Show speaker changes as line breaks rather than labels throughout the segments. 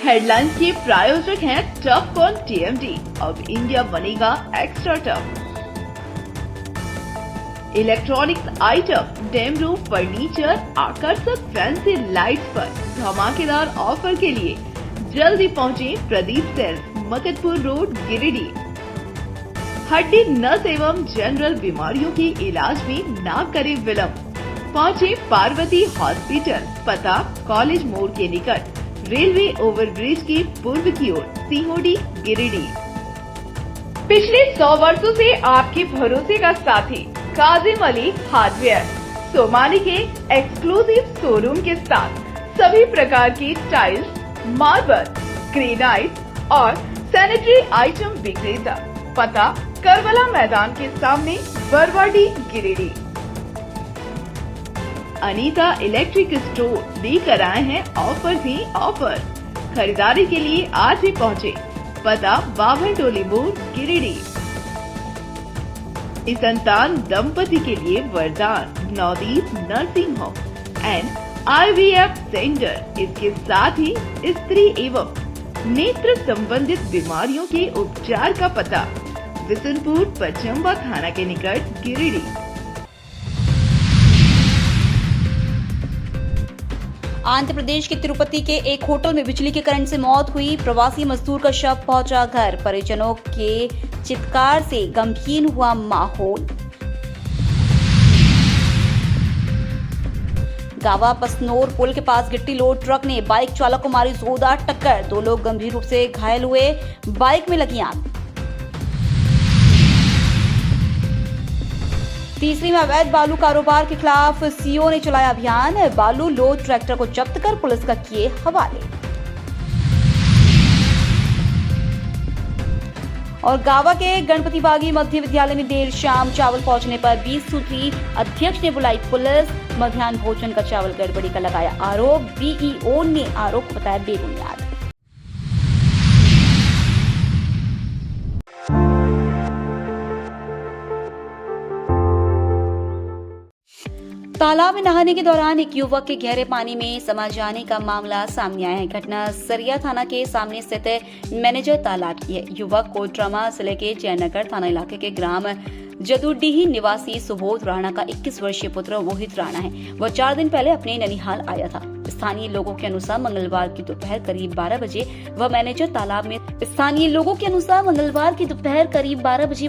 Headlines के प्रायोजक हैं टफ कॉन टीएमटी। अब इंडिया बनेगा extra tough. Electronics item, dam roof furniture, आकर्षक फैंसी लाइट्स पर धमाकेदार ऑफर के लिए जल्दी पहुंचे प्रदीप सेल्स, मकतपुर रोड, गिरिडीह। हड्डी, नस एवं जनरल बीमारियों के इलाज में ना करे विलंब। पहुंचे पार्वती हॉस्पिटल, पता कॉलेज मोड़ के निकट, रेलवे ओवरब्रिज के पूर्व की ओर, सीहोडी, गिरिडीह। पिछले 100 वर्षों से आपके भरोसे का साथी काजिम अली हार्डवेयर, सोमानी के एक्सक्लूसिव शोरूम के साथ सभी प्रकार की टाइल्स, मार्बल, ग्रेनाइट और सैनिटरी आइटम विक्रेता। पता करबला मैदान के सामने, बरवाडी, गिरिडीह। अनीता इलेक्ट्रिक स्टोर लेकर आए हैं ऑफर ही ऑफर। खरीदारी के लिए आज ही पहुंचे। पता बाभन टोली मोड़, गिरिडीह। इस संतान दंपति के लिए वरदान Navdeep nursing home and IVF centre. इसके साथ ही स्त्री एवं नेत्र संबंधित बीमारियों के उपचार का पता बिशनपुर, पचम्बा थाना के निकट, गिरिडीह।
आंध्र प्रदेश के तिरुपति के एक होटल में बिजली के करंट से मौत हुई। प्रवासी मजदूर का शव पहुंचा घर। परिजनों के चित्कार से गमगीन हुआ माहौल। गावा पसनोर पुल के पास गिट्टी लोड ट्रक ने बाइक चालक को मारी जोरदार टक्कर। 2 लोग गंभीर रूप से घायल हुए। बाइक में लगी आग। तीसरी में अवैध बालू कारोबार के खिलाफ सीओ ने चलाया अभियान। बालू लोड ट्रैक्टर को जब्त कर पुलिस का किए हवाले। और गावा के गणपति बागी मध्य विद्यालय में देर शाम चावल पहुंचने पर 20 सूत्री अध्यक्ष ने बुलाई पुलिस। मध्याह्न भोजन का चावल गड़बड़ी का लगाया आरोप। बीईओ ने आरोप बताया बेबुनियाद। तालाब में नहाने के दौरान एक युवक के गहरे पानी में समा जाने का मामला सामने आया है। घटना सरिया थाना के सामने स्थित मैनेजर तालाब की है। युवक कोडरमा जिले के जयनगर थाना इलाके के ग्राम जदुडीही निवासी सुबोध राणा का 21 वर्षीय पुत्र मोहित राणा है। वह 4 दिन पहले अपने ननिहाल आया था। स्थानीय लोगों के अनुसार मंगलवार की दोपहर करीब 12 बजे वह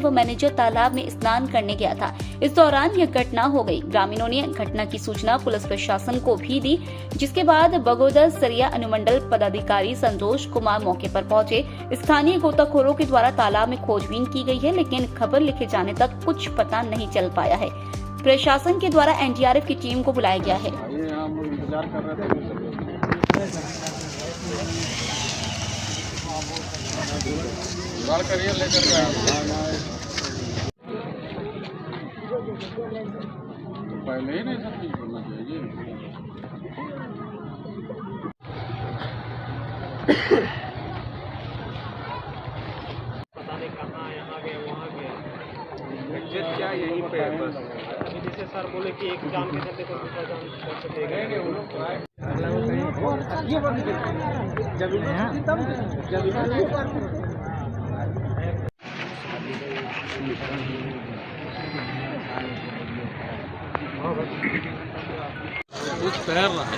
मैनेजर तालाब में स्नान करने गया था। इस दौरान यह घटना हो गई। ग्रामीणों ने घटना की सूचना पुलिस प्रशासन को भी दी, जिसके बाद बगोदर सरिया अनुमंडल पदाधिकारी संतोष कुमार मौके पर पहुंचे। स्थानीय गोताखोरों के द्वारा तालाब में खोजबीन की गई है, लेकिन खबर लिखे जाने तक कुछ पता नहीं चल पाया है। प्रशासन के द्वारा एनडीआरएफ की टीम को बुलाया गया है।
पहले ही नहीं सब चीज करना चाहिए।
पता नहीं कहाँ यहाँ गए वहाँ गए एग्जैक्ट क्या यहीं पे है बस। अभी जैसे सर बोले कि एक जान के चलते तो दूसरा जान कर सकेगा।
कुछ तैर रहा है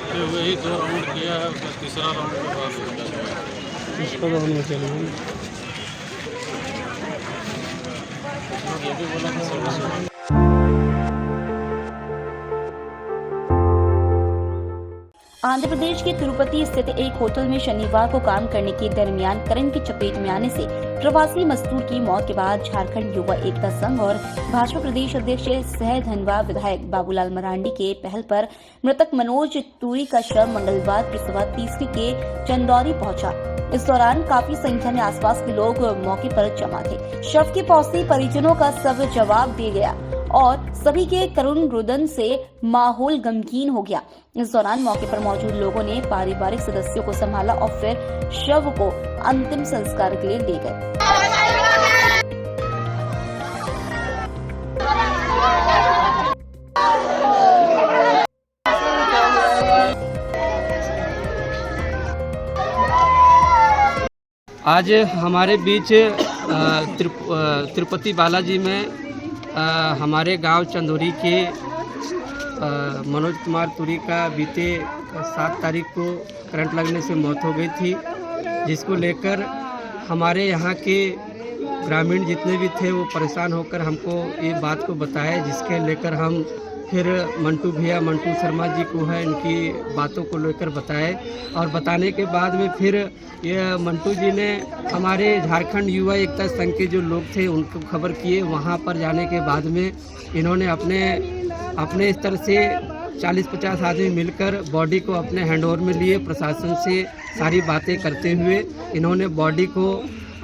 तो वही 2 राउंड किया है। उसका तीसरा राउंड के बाद इसको राउंड में चलेंगे। ये भी बोला था।
आंध्र प्रदेश के तिरुपति स्थित एक होटल में शनिवार को काम करने के दरमियान करंट की चपेट में आने से प्रवासी मजदूर की मौत के बाद झारखंड युवा एकता संघ और भाजपा प्रदेश अध्यक्ष सह धनवा विधायक बाबूलाल मरांडी के पहल पर मृतक मनोज तूरी का शव मंगलवार की सुबह तीसरी के चंदौरी पहुंचा। इस दौरान काफी संख्या में आसपास के लोग मौके पर जमा थे। शव के पहुंचते परिजनों का सब जवाब दे गया और सभी के करुण रुदन से माहौल गमगीन हो गया। इस दौरान मौके पर मौजूद लोगों ने पारिवारिक सदस्यों को संभाला और फिर शव को अंतिम संस्कार के लिए ले गए।
आज हमारे बीच तिरुपति बालाजी में हमारे गांव चंदोरी के मनोज कुमार तुरी का बीते 7 तारीख को करंट लगने से मौत हो गई थी, जिसको लेकर हमारे यहाँ के ग्रामीण जितने भी थे वो परेशान होकर हमको ये बात को बताया, जिसके लेकर हम फिर मंटू शर्मा जी को है इनकी बातों को लेकर बताए। और बताने के बाद में फिर ये मंटू जी ने हमारे झारखंड युवा एकता संघ के जो लोग थे उनको खबर किए। वहाँ पर जाने के बाद में इन्होंने अपने स्तर से 40-50 आदमी मिलकर बॉडी को अपने हैंडओवर में लिए। प्रशासन से सारी बातें करते हुए इन्होंने बॉडी को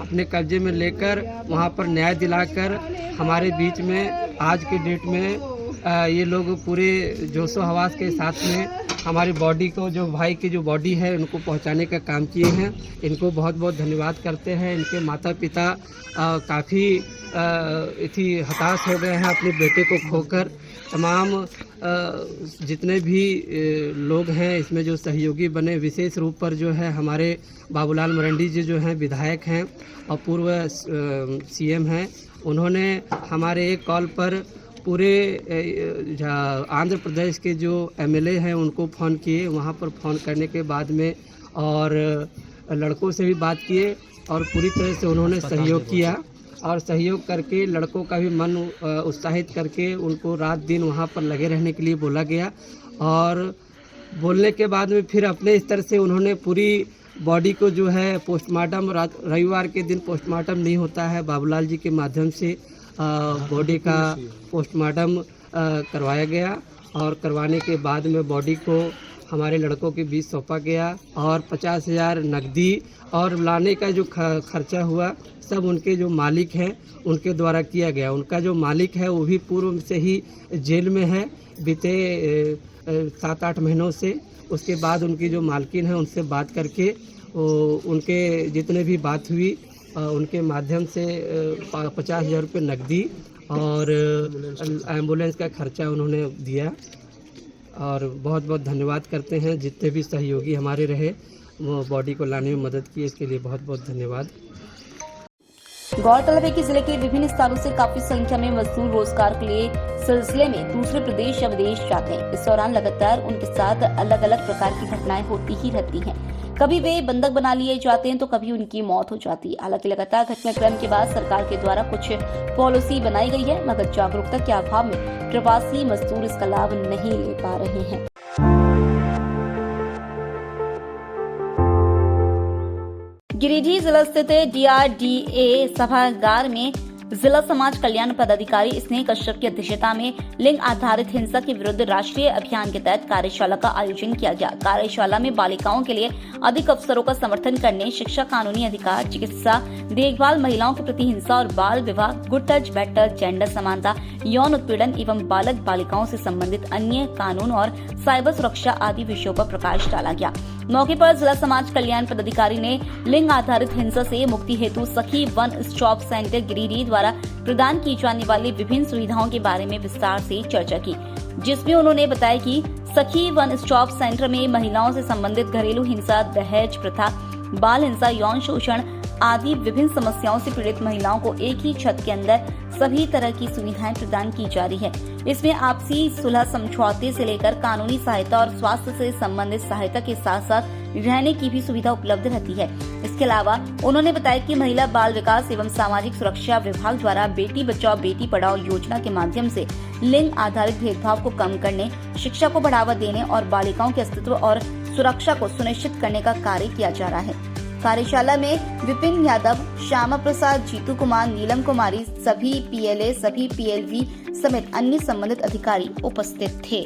अपने कब्जे में लेकर वहाँ पर न्याय दिलाकर हमारे बीच में आज के डेट में ये लोग पूरे जोशो हवास के साथ में हमारी बॉडी को, जो भाई की जो बॉडी है उनको पहुंचाने का काम किए हैं। इनको बहुत बहुत धन्यवाद करते हैं। इनके माता पिता काफ़ी हताश हो गए हैं अपने बेटे को खोकर। तमाम जितने भी लोग हैं इसमें जो सहयोगी बने, विशेष रूप पर जो है हमारे बाबूलाल मरंडी जी जो हैं विधायक हैं और पूर्व सीएम हैं, उन्होंने हमारे एक कॉल पर पूरे आंध्र प्रदेश के जो एमएलए हैं उनको फ़ोन किए। वहाँ पर फ़ोन करने के बाद में और लड़कों से भी बात किए और पूरी तरह से उन्होंने सहयोग किया और सहयोग करके लड़कों का भी मन उत्साहित करके उनको रात दिन वहाँ पर लगे रहने के लिए बोला गया। और बोलने के बाद में फिर अपने स्तर से उन्होंने पूरी बॉडी को जो है पोस्टमार्टम, रविवार के दिन पोस्टमार्टम नहीं होता है, बाबूलाल जी के माध्यम से बॉडी का पोस्टमार्टम करवाया गया और करवाने के बाद में बॉडी को हमारे लड़कों के बीच सौंपा गया और 50,000 नकदी और लाने का जो खर्चा हुआ सब उनके जो मालिक हैं उनके द्वारा किया गया। उनका जो मालिक है वो भी पूर्व से ही जेल में है बीते 7-8 महीनों से। उसके बाद उनकी जो मालकिन है उनसे बात करके उनके जितने भी बात हुई उनके माध्यम से 50,000 रुपये नकदी और एम्बुलेंस का खर्चा उन्होंने दिया। और बहुत बहुत धन्यवाद करते हैं जितने भी सहयोगी हमारे रहे वो बॉडी को लाने में मदद की, इसके लिए बहुत बहुत धन्यवाद।
गौरतलब है कि जिले के विभिन्न स्थानों से काफी संख्या में मजदूर रोजगार के लिए सिलसिले में दूसरे प्रदेश या विदेश जाते हैं। इस दौरान लगातार उनके साथ अलग अलग प्रकार की घटनाएं होती ही रहती हैं। कभी वे बंधक बना लिए जाते हैं तो कभी उनकी मौत हो जाती है। हालांकि लगातार घटनाक्रम के बाद सरकार के द्वारा कुछ पॉलिसी बनाई गई है, मगर जागरूकता के अभाव में प्रवासी मजदूर इसका लाभ नहीं ले पा रहे हैं। गिरिडीह जिला स्थित DRDA सभागार में जिला समाज कल्याण पदाधिकारी स्नेह कश्यप की अध्यक्षता में लिंग आधारित हिंसा के विरुद्ध राष्ट्रीय अभियान के तहत कार्यशाला का आयोजन किया गया। कार्यशाला में बालिकाओं के लिए अधिक अवसरों का समर्थन करने, शिक्षा, कानूनी अधिकार, चिकित्सा देखभाल, महिलाओं के प्रति हिंसा और बाल विवाह, good touch bad touch, gender समानता, यौन उत्पीड़न एवं बालक बालिकाओं से संबंधित अन्य कानून और साइबर सुरक्षा आदि विषयों पर प्रकाश डाला गया। मौके पर जिला समाज कल्याण पदाधिकारी ने लिंग आधारित हिंसा से मुक्ति हेतु सखी वन स्टॉप सेंटर गिरिडीह द्वारा प्रदान की जाने वाली विभिन्न सुविधाओं के बारे में विस्तार से चर्चा की, जिसमें उन्होंने बताया कि सखी वन स्टॉप सेंटर में महिलाओं से संबंधित घरेलू हिंसा, दहेज प्रथा, बाल हिंसा, यौन शोषण आदि विभिन्न समस्याओं से पीड़ित महिलाओं को एक ही छत के अंदर सभी तरह की सुविधाएं प्रदान की जा रही है। इसमें आपसी सुलह समझौते से लेकर कानूनी सहायता और स्वास्थ्य से संबंधित सहायता के साथ साथ रहने की भी सुविधा उपलब्ध रहती है। इसके अलावा उन्होंने बताया कि महिला बाल विकास एवं सामाजिक सुरक्षा विभाग द्वारा बेटी बचाओ बेटी पढ़ाओ योजना के माध्यम से लिंग आधारित भेदभाव को कम करने, शिक्षा को बढ़ावा देने और बालिकाओं के अस्तित्व और सुरक्षा को सुनिश्चित करने का कार्य किया जा रहा है। कार्यशाला में विपिन यादव, श्यामा प्रसाद, जीतू कुमार, नीलम कुमारी, सभी PLA, सभी PLV समेत अन्य संबंधित अधिकारी उपस्थित थे।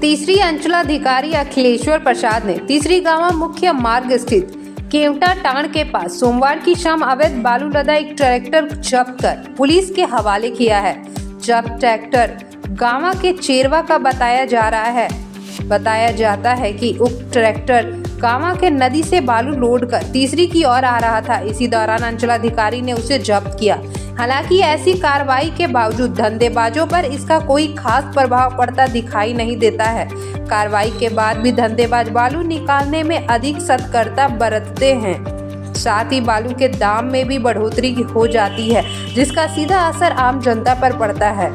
तीसरी अंचलाधिकारी अखिलेश्वर प्रसाद ने तीसरी गांव मुख्य मार्ग स्थित केवटा टांड के पास सोमवार की शाम अवैध बालू लदा एक ट्रैक्टर जब्त कर पुलिस के हवाले किया है। जब्त ट्रैक्टर गांवा के चेरवा का बताया जा रहा है। बताया जाता है कि उक्त ट्रैक्टर गांवा के नदी से बालू लोड कर तीसरी की ओर आ रहा था। इसी दौरान अंचलाधिकारी ने उसे जब्त किया। हालांकि ऐसी कार्रवाई के बावजूद धंधेबाजों पर इसका कोई खास प्रभाव पड़ता दिखाई नहीं देता है। कार्रवाई के बाद भी धंधेबाज बालू निकालने में अधिक सतर्कता बरतते हैं। साथ ही बालू के दाम में भी बढ़ोतरी हो जाती है, जिसका सीधा असर आम जनता पर पड़ता है।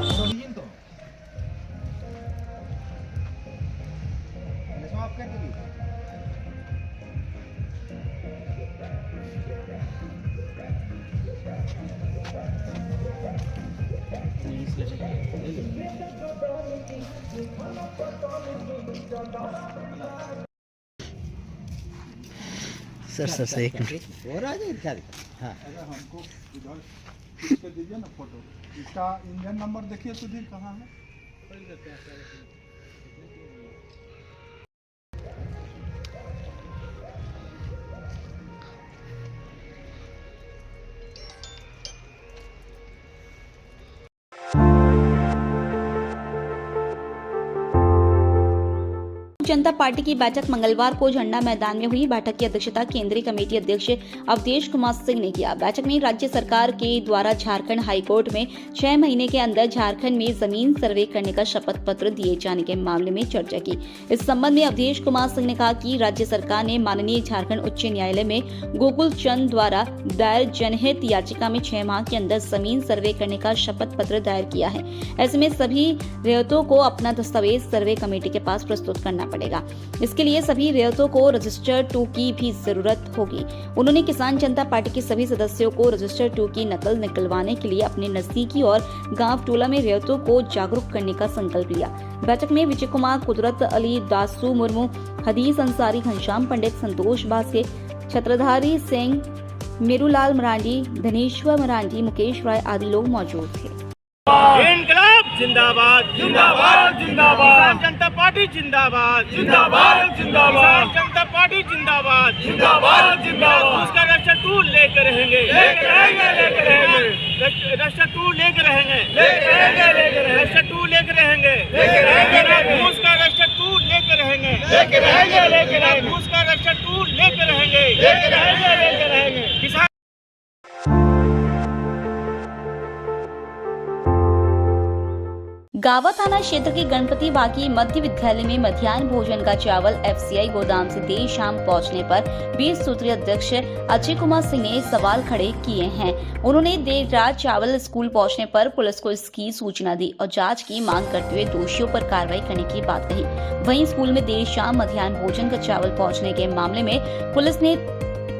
सर एक मिनट
हमको इधर इसके दीजिए ना फोटो। इसका इंजन नंबर देखिए सुधीर कहाँ है।
जनता पार्टी की बैठक मंगलवार को झंडा मैदान में हुई। बैठक की अध्यक्षता केंद्रीय कमेटी अध्यक्ष अवधेश कुमार सिंह ने किया। बैठक में राज्य सरकार के द्वारा झारखंड हाईकोर्ट में 6 महीने के अंदर झारखंड में जमीन सर्वे करने का शपथ पत्र दिए जाने के मामले में चर्चा की। इस संबंध में अवधेश कुमार सिंह ने कहा कि राज्य सरकार ने माननीय झारखंड उच्च न्यायालय में गोकुल चंद द्वारा दायर जनहित याचिका में 6 माह के अंदर जमीन सर्वे करने का शपथ पत्र दायर किया है। ऐसे में सभी रेयतों को अपना दस्तावेज सर्वे कमेटी के पास प्रस्तुत करना पड़ेगा। इसके लिए सभी रेयतों को रजिस्टर 2 की भी जरूरत होगी। उन्होंने किसान जनता पार्टी के सभी सदस्यों को रजिस्टर 2 की नकल निकलवाने के लिए अपने नजदीकी और गांव टोला में रेयतों को जागरूक करने का संकल्प लिया। बैठक में विजय कुमार, कुदरत अली, दासू मुर्मू, हदीस अंसारी, घनश्याम पंडित, संतोष बास्के, छत्रधारी सिंह, मेरूलाल मरांडी, धनेश्वर मरांडी, मुकेश राय आदि लोग मौजूद थे।
इनकलाब जिंदाबाद जिंदाबाद जिंदाबाद, किसान जनता पार्टी जिंदाबाद जिंदाबाद जिंदाबाद, किसान जनता पार्टी जिंदाबाद जिंदाबाद जिंदाबाद। उसका रक्षा 2 लेकर रहेंगे रक्षा 2 लेकर रहेंगे रक्षा 2 लेकर रहेंगे उसका रक्षा 2 लेकर रहेंगे उसका रक्षा 2 लेकर रहेंगे किसान।
गावा थाना क्षेत्र के गणपति बागी मध्य विद्यालय में मध्याह्न भोजन का चावल FCI गोदाम से देर शाम पहुंचने पर 20 सूत्रीय अध्यक्ष अजय कुमार सिंह ने सवाल खड़े किए हैं। उन्होंने देर रात चावल स्कूल पहुंचने पर पुलिस को इसकी सूचना दी और जांच की मांग करते हुए दोषियों पर कार्रवाई करने की बात कही। वहीं स्कूल में देर शाम मध्याह्न भोजन का चावल पहुँचने के मामले में पुलिस ने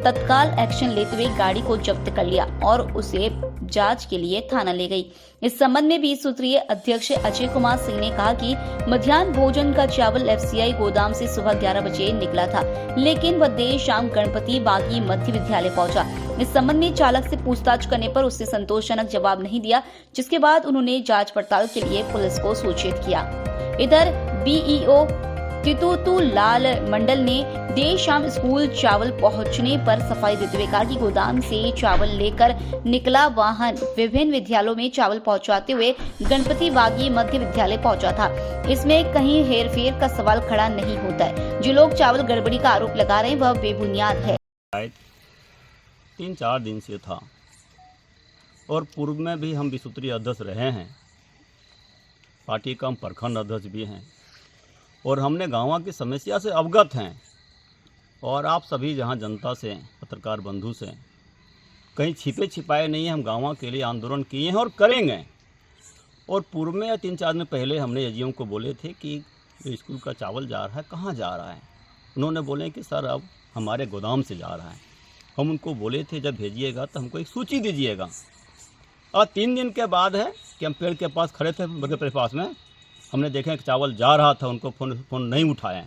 तत्काल एक्शन लेते हुए गाड़ी को जब्त कर लिया और उसे जांच के लिए थाना ले गई। इस संबंध में 20 सूत्रीय अध्यक्ष अजय कुमार सिंह ने कहा कि मध्याह्न भोजन का चावल FCI गोदाम से सुबह 11 बजे निकला था, लेकिन वह देर शाम गणपति बागी मध्य विद्यालय पहुंचा। इस संबंध में चालक से पूछताछ करने पर उससे संतोषजनक जवाब नहीं दिया, जिसके बाद उन्होंने जाँच पड़ताल के लिए पुलिस को सूचित किया। इधर BEO तितुतु लाल मंडल ने देर शाम स्कूल चावल पहुंचने पर सफाई देते हुए कहा कि गोदाम से चावल लेकर निकला वाहन विभिन्न विद्यालयों में चावल पहुंचाते हुए गणपति बागी मध्य विद्यालय पहुंचा था। इसमें कहीं हेरफेर का सवाल खड़ा नहीं होता है। जो लोग चावल गड़बड़ी का आरोप लगा रहे हैं वह बेबुनियाद है।
3-4 दिन से था और पूर्व में भी हम विसूत्री अध्यक्ष रहे हैं, पार्टी का हम प्रखंड अध्यक्ष भी हैं और हमने गाँव की समस्या से अवगत हैं। और आप सभी जहां जनता से, पत्रकार बंधु से कहीं छिपे छिपाए नहीं हैं, हम गाँव के लिए आंदोलन किए हैं और करेंगे। और पूर्व में या 3-4 दिन पहले हमने एजीएम को बोले थे कि जो स्कूल का चावल जा रहा है कहाँ जा रहा है। उन्होंने बोले कि सर अब हमारे गोदाम से जा रहा है। हम उनको बोले थे जब भेजिएगा तो हमको एक सूची दीजिएगा। और 3 दिन के बाद है कि हम पेड़ के पास खड़े थे, बगल के पास में हमने देखा कि चावल जा रहा था, उनको फ़ोन नहीं उठाए।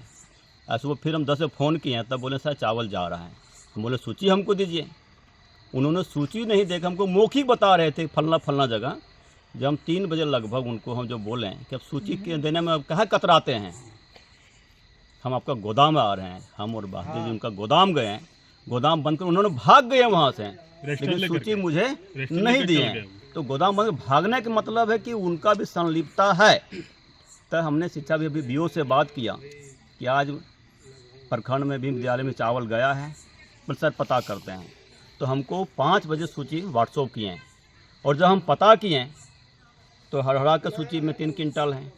ऐसे वो फिर हम 10 से फ़ोन किए हैं, तब बोले सर चावल जा रहा है। हम बोले सूची हमको दीजिए। उन्होंने सूची नहीं देखा, हमको मौखिक बता रहे थे फलना जगह। जब हम 3 बजे लगभग उनको हम जो बोले कि अब सूची के देने में कहाँ कतराते हैं, हम आपका गोदाम आ रहे हैं। हम और बहादुर जी उनका गोदाम गए हैं, गोदाम बंद कर उन्होंने भाग गए वहाँ से, लेकिन सूची मुझे नहीं दी है। तो गोदाम बंद भागने का मतलब है कि उनका भी संलिप्तता है। तो हमने शिक्षा विभाग BO से बात किया कि आज प्रखंड में भी विद्यालय में चावल गया है, पर सर पता करते हैं। तो हमको 5 बजे सूची व्हाट्सअप किए और जब हम पता किए तो हरहरा की सूची में 3 क्विंटल हैं,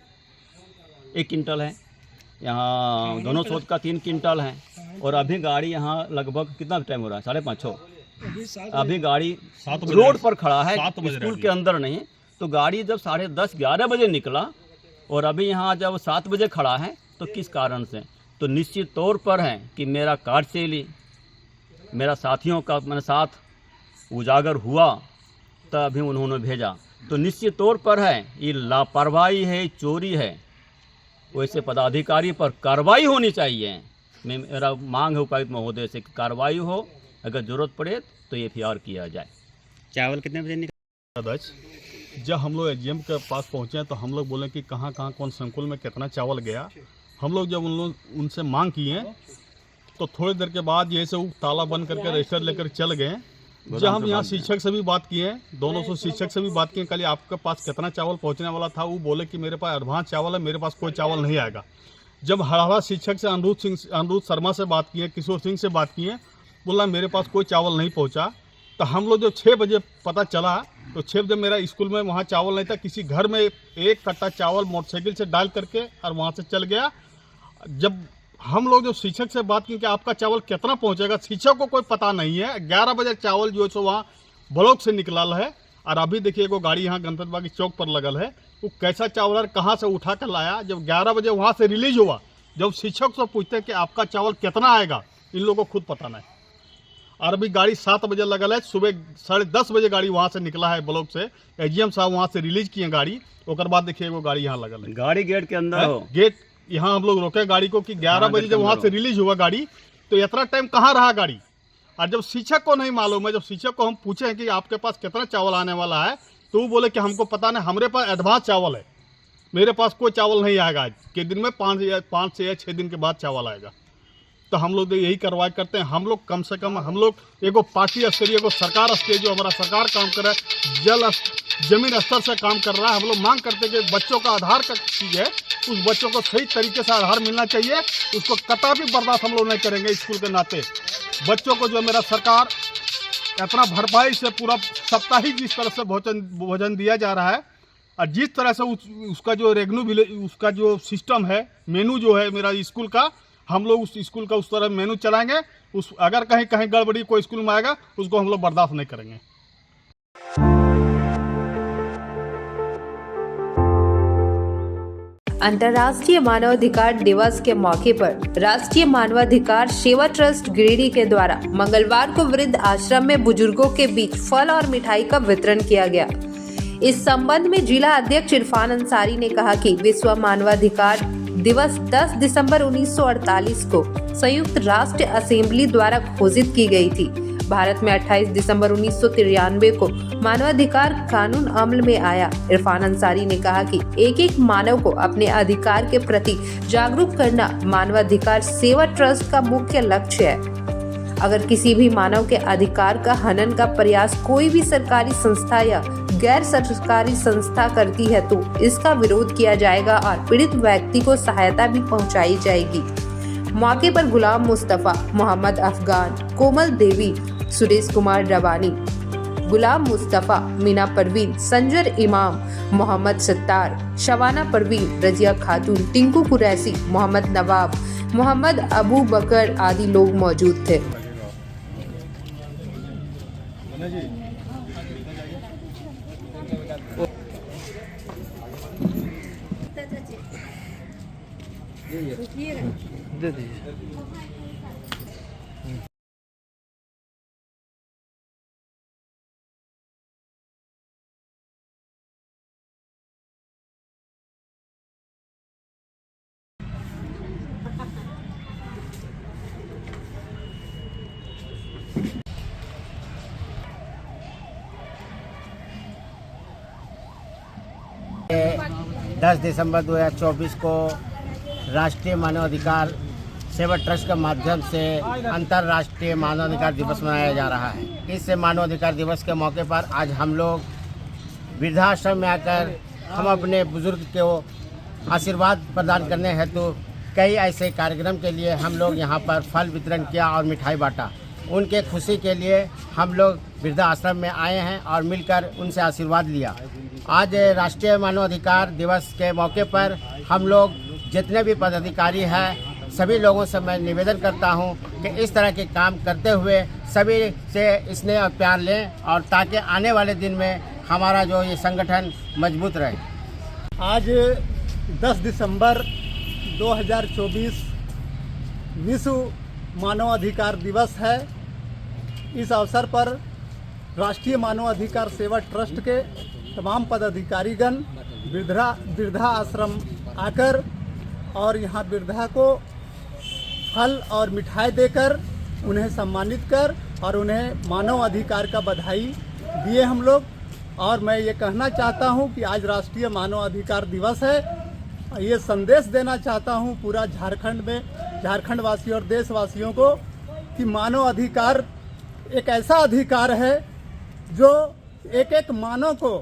1 क्विंटल है, यहाँ दोनों सोच का 3 क्विंटल है। और अभी गाड़ी यहाँ लगभग कितना टाइम हो रहा है, 5:30 अभी गाड़ी रोड पर खड़ा है, स्कूल के अंदर नहीं। तो गाड़ी जब 10:30-11 बजे निकला और अभी यहाँ जब 7 बजे खड़ा है तो किस कारण से? तो निश्चित तौर पर है कि मेरा कार्यशैली, मेरा साथियों का मेरे साथ उजागर हुआ तभी उन्होंने भेजा। तो निश्चित तौर पर है ये लापरवाही है, चोरी है। वैसे पदाधिकारी पर कार्रवाई होनी चाहिए। मेरा मांग है उपायुक्त महोदय से कि कार्रवाई हो, अगर ज़रूरत पड़े तो FIR किया जाए।
चावल कितने बजे निकला?
जब हम लोग एजीएम के पास पहुँचे तो हम लोग बोले कि कहाँ कौन संकुल में कितना चावल गया। हम लोग जब उनसे मांग किए तो थोड़ी देर के बाद ये से ताला बंद करके रजिस्टर लेकर चल गए। जब हम यहाँ शिक्षक से भी बात किए, दोनों सौ शिक्षक से भी बात किए, कल आपके पास कितना चावल पहुँचने वाला था, वो बोले कि मेरे पास एडवांस चावल है, मेरे पास कोई चावल नहीं आएगा। जब हरहरा शिक्षक से अनिरुद्ध शर्मा से बात किए, किशोर सिंह से बात किए, बोला मेरे पास कोई चावल नहीं पहुँचा। तो हम लोग जब 6 बजे पता चला तो 6 बजे मेरा स्कूल में वहाँ चावल नहीं था, किसी घर में 1 कट्टा चावल मोटरसाइकिल से डाल करके और वहाँ से चल गया। जब हम लोग जो शिक्षक से बात की कि आपका चावल कितना पहुँचेगा, शिक्षक को कोई पता नहीं है। 11 बजे चावल जो है वहाँ ब्लॉक से निकला है। और अभी देखिए वो गाड़ी यहाँ गणपति बाग चौक पर लगल है, वो कैसा चावल कहाँ से उठा कर लाया। जब 11 बजे वहाँ से रिलीज हुआ, जब शिक्षक से पूछते हैं कि आपका चावल कितना आएगा, इन लोगों को खुद पता नहीं। और अभी गाड़ी 7 बजे लगल है, सुबह 10:30 बजे गाड़ी वहाँ से निकला है ब्लॉक से। एजीएम साहब वहाँ से रिलीज किए गाड़ी, और बाद देखिए वो गाड़ी यहाँ लगल है।
गाड़ी गेट के अंदर हो,
गेट यहाँ हम लोग रोके गाड़ी को कि 11 बजे जब वहाँ से रिलीज हुआ गाड़ी, तो इतना टाइम कहाँ रहा गाड़ी। और जब शिक्षक को नहीं मालूम है, जब शिक्षक को हम पूछे कि आपके पास कितना चावल आने वाला है, तो वो बोले कि हमको पता नहीं, हमारे पास एडवांस चावल है, मेरे पास कोई चावल नहीं आएगा। आज के दिन में 5 से 6 दिन के बाद चावल आएगा। तो हम लोग यही कार्रवाई करते हैं। हम लोग कम से कम हम लोग एगो पार्टी स्तरीय, एगो सरकार स्तरीय, जो हमारा सरकार काम कर रहा है, जमीन स्तर से काम कर रहा है। हम लोग मांग करते हैं कि बच्चों का आधार का चीज़ है, उस बच्चों को सही तरीके से आधार मिलना चाहिए। उसको कतई बर्दाश्त हम लोग नहीं करेंगे। स्कूल के नाते बच्चों को जो मेरा सरकार इतना भरपाई से पूरा साप्ताहिक जिस तरह से भोजन दिया जा रहा है, और जिस तरह से उसका जो रेवेन्यू, उसका जो सिस्टम है, मेनू जो है मेरा स्कूल का, हम लोग उस स्कूल का उस तरह मेनू चलाएंगे। अगर कहीं गड़बड़ी कोई स्कूल में आएगा, उसको हम लोग बर्दाश्त नहीं करेंगे।
अंतर्राष्ट्रीय मानवाधिकार दिवस के मौके पर राष्ट्रीय मानवाधिकार सेवा ट्रस्ट गिरिडीह के द्वारा मंगलवार को वृद्ध आश्रम में बुजुर्गों के बीच फल और मिठाई का वितरण किया गया। इस संबंध में जिला अध्यक्ष इरफान अंसारी ने कहा कि विश्व मानवाधिकार दिवस 10 दिसंबर 1948 को संयुक्त राष्ट्र असेंबली द्वारा घोषित की गई थी। भारत में 28 दिसंबर 1993 को मानवाधिकार कानून अमल में आया। इरफान अंसारी ने कहा कि एक मानव को अपने अधिकार के प्रति जागरूक करना मानवाधिकार सेवा ट्रस्ट का मुख्य लक्ष्य है। अगर किसी भी मानव के अधिकार का हनन का प्रयास कोई भी सरकारी संस्था या गैर सरकारी संस्था करती है तो इसका विरोध किया जाएगा और पीड़ित व्यक्ति को सहायता भी पहुंचाई जाएगी। मौके पर गुलाम मुस्तफा, मोहम्मद अफगान, कोमल देवी, सुरेश कुमार रवानी, गुलाम मुस्तफा, मीना परवीन, संजर इमाम, मोहम्मद सत्तार, शबाना परवीन, रजिया खातून, टिंकू कुरैसी, मोहम्मद नवाब, मोहम्मद अबू बकर आदि लोग मौजूद थे।
दे दीजिए।
दस दिसंबर 2024 को राष्ट्रीय मानवाधिकार सेवा ट्रस्ट के माध्यम से अंतर्राष्ट्रीय मानवाधिकार दिवस मनाया जा रहा है। इस मानवाधिकार दिवस के मौके पर आज हम लोग वृद्धाश्रम में आकर हम अपने बुजुर्ग को आशीर्वाद प्रदान करने हेतु कई ऐसे कार्यक्रम के लिए हम लोग यहाँ पर फल वितरण किया और मिठाई बांटा। उनके खुशी के लिए हम लोग वृद्धाश्रम में आए हैं और मिलकर उनसे आशीर्वाद लिया। आज राष्ट्रीय मानवाधिकार दिवस के मौके पर हम लोग जितने भी पदाधिकारी हैं सभी लोगों से मैं निवेदन करता हूं कि इस तरह के काम करते हुए सभी से स्नेह और प्यार लें और ताकि आने वाले दिन में हमारा जो ये संगठन मजबूत रहे।
आज 10 दिसंबर 2024 विश्व मानवाधिकार दिवस है। इस अवसर पर राष्ट्रीय मानवाधिकार सेवा ट्रस्ट के तमाम पदाधिकारीगण वृद्धा आश्रम आकर और यहाँ वृद्धा को फल और मिठाई देकर उन्हें सम्मानित कर और उन्हें मानव अधिकार का बधाई दिए हम लोग। और मैं ये कहना चाहता हूँ कि आज राष्ट्रीय मानव अधिकार दिवस है। ये संदेश देना चाहता हूँ पूरा झारखंड में झारखंड वासियों और देशवासियों को कि मानव अधिकार एक ऐसा अधिकार है जो एक एक मानव को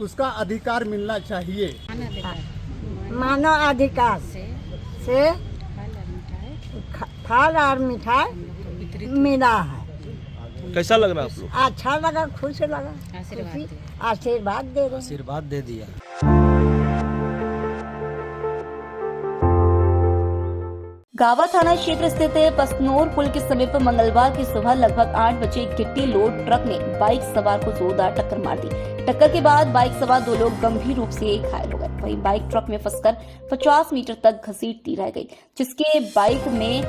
उसका अधिकार मिलना चाहिए।
मानव अधिकार से फल और मिठाई मिला है।
कैसा लग रहा है आप लोग?
अच्छा लगा, खुश लगा, आशीर्वाद दे रहे,
आशीर्वाद दे दिया।
गावा थाना क्षेत्र स्थित पसनोर पुल के समीप मंगलवार की सुबह लगभग 8 बजे एक गिट्टी लोड ट्रक ने बाइक सवार को जोरदार टक्कर मार दी। टक्कर के बाद बाइक सवार 2 लोग गंभीर रूप से घायल हो गए। वहीं बाइक ट्रक में फंसकर 50 मीटर तक घसीटती रह गई, जिसके बाइक में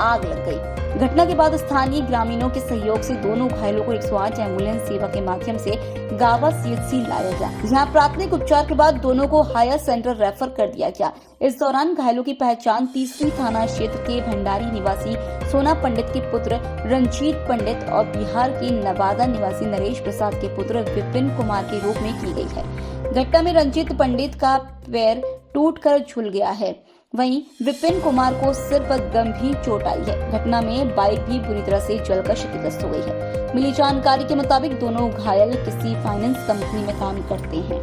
आग लग गई। घटना के बाद स्थानीय ग्रामीणों के सहयोग से दोनों घायलों को 108 एम्बुलेंस सेवा के माध्यम से गावा सीएचसी लाया गया, जहां प्राथमिक उपचार के बाद दोनों को हायर सेंटर रेफर कर दिया गया। इस दौरान घायलों की पहचान तीसरी थाना क्षेत्र के भंडारी निवासी सोना पंडित के पुत्र रंजीत पंडित और बिहार के नवादा निवासी नरेश प्रसाद के पुत्र विपिन कुमार के रूप में की गई है। घटना में रंजीत पंडित का पैर टूटकर झुल गया है, वहीं विपिन कुमार को सिर पर गंभीर चोट आई है। घटना में बाइक भी बुरी तरह से जलकर क्षतिग्रस्त हो गई है। मिली जानकारी के मुताबिक दोनों घायल किसी फाइनेंस कंपनी में काम करते हैं।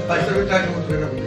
पैसे